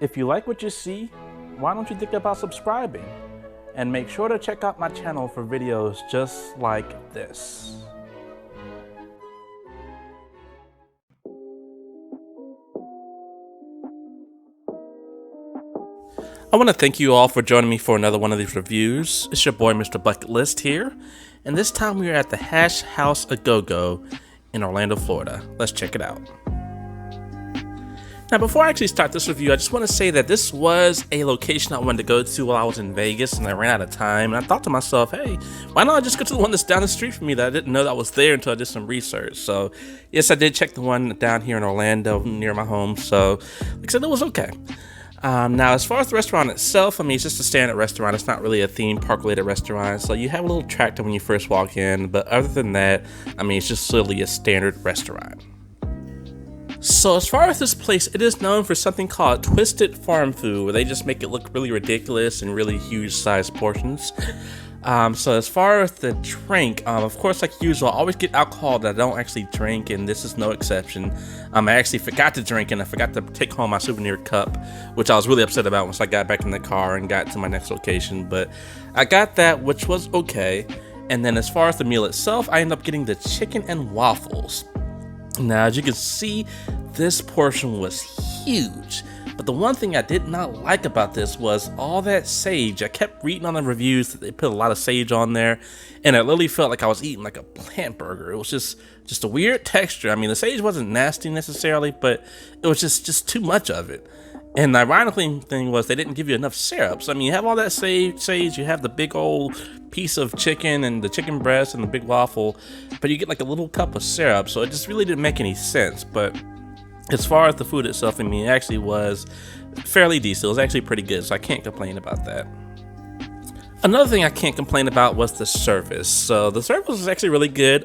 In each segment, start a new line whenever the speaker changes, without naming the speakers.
If you like what you see, why don't you think about subscribing? And make sure to check out my channel for videos just like this. I want to thank you all for joining me for another one of these reviews. It's your boy MrBucketlist here, and this time we are at the Hash House A Go-Go in Orlando, Florida. Let's check it out. Now, before I actually start this review, I just want to say that this was a location I wanted to go to while I was in Vegas, and I ran out of time. And I thought to myself, hey, why not just go to the one that's down the street from me that I didn't know that was there until I did some research. So, yes, I did check the one down here in Orlando near my home. So, like I said, it was okay. Now, as far as the restaurant itself, I mean, it's just a standard restaurant. It's not really a theme park-related restaurant. So you have a little tractor when you first walk in. But other than that, I mean, it's just literally a standard restaurant. So as far as this place, it is known for something called Twisted Farm Food, where they just make it look really ridiculous and really huge sized portions. So as far as the drink, of course, like usual, I always get alcohol that I don't actually drink, and this is no exception. I actually forgot to drink, and I forgot to take home my souvenir cup, which I was really upset about once I got back in the car and got to my next location. But I got that, which was okay. And then as far as the meal itself, I ended up getting the chicken and waffles. Now, as you can see, this portion was huge. But the one thing I did not like about this was all that sage. I kept reading on the reviews that they put a lot of sage on there, and it literally felt like I was eating like a plant burger. It was just a weird texture. I mean, the sage wasn't nasty necessarily, but it was just too much of it. And the ironically thing was they didn't give you enough syrups. I mean, you have all that sage, you have the big old piece of chicken and the chicken breast and the big waffle, but you get like a little cup of syrup, so it just really didn't make any sense. But as far as the food itself, I mean, it actually was fairly decent. It was actually pretty good, so I can't complain about that. Another thing I can't complain about was the service. So the service was actually really good.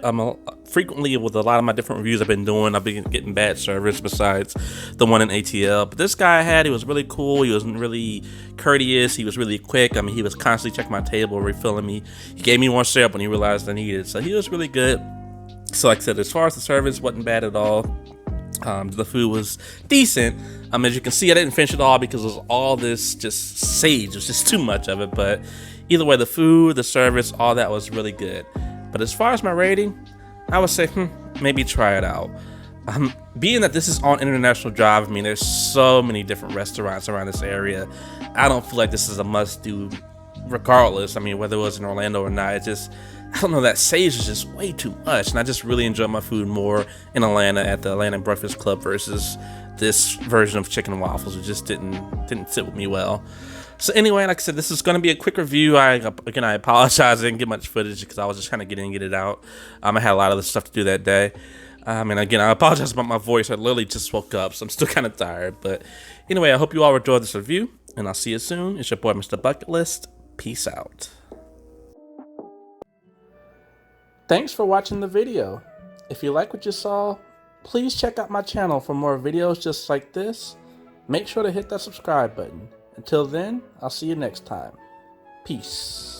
Frequently with a lot of my different reviews I've been doing, I've been getting bad service besides the one in ATL. But this guy he was really cool. He was really courteous. He was really quick. I mean, he was constantly checking my table, refilling me. He gave me more syrup when he realized I needed it. So he was really good. So like I said, as far as the service, wasn't bad at all. The food was decent. As you can see, I didn't finish it all because it was all this just sage. It was just too much of it. But either way, the food, the service, all that was really good. But as far as my rating, I would say, maybe try it out. Being that this is on International Drive, I mean, there's so many different restaurants around this area. I don't feel like this is a must-do regardless. I mean, whether it was in Orlando or not, I don't know, that sage is just way too much. And I just really enjoy my food more in Atlanta at the Atlanta Breakfast Club versus this version of chicken and waffles. It just didn't sit with me well. So anyway, like I said, this is going to be a quick review. I apologize. I didn't get much footage because I was just kind of getting it out. I had a lot of stuff to do that day. And again, I apologize about my voice. I literally just woke up, so I'm still kind of tired. But anyway, I hope you all enjoyed this review, and I'll see you soon. It's your boy, MrBucketlist. Peace out. Thanks for watching the video. If you like what you saw, please check out my channel for more videos just like this. Make sure to hit that subscribe button. Until then, I'll see you next time. Peace.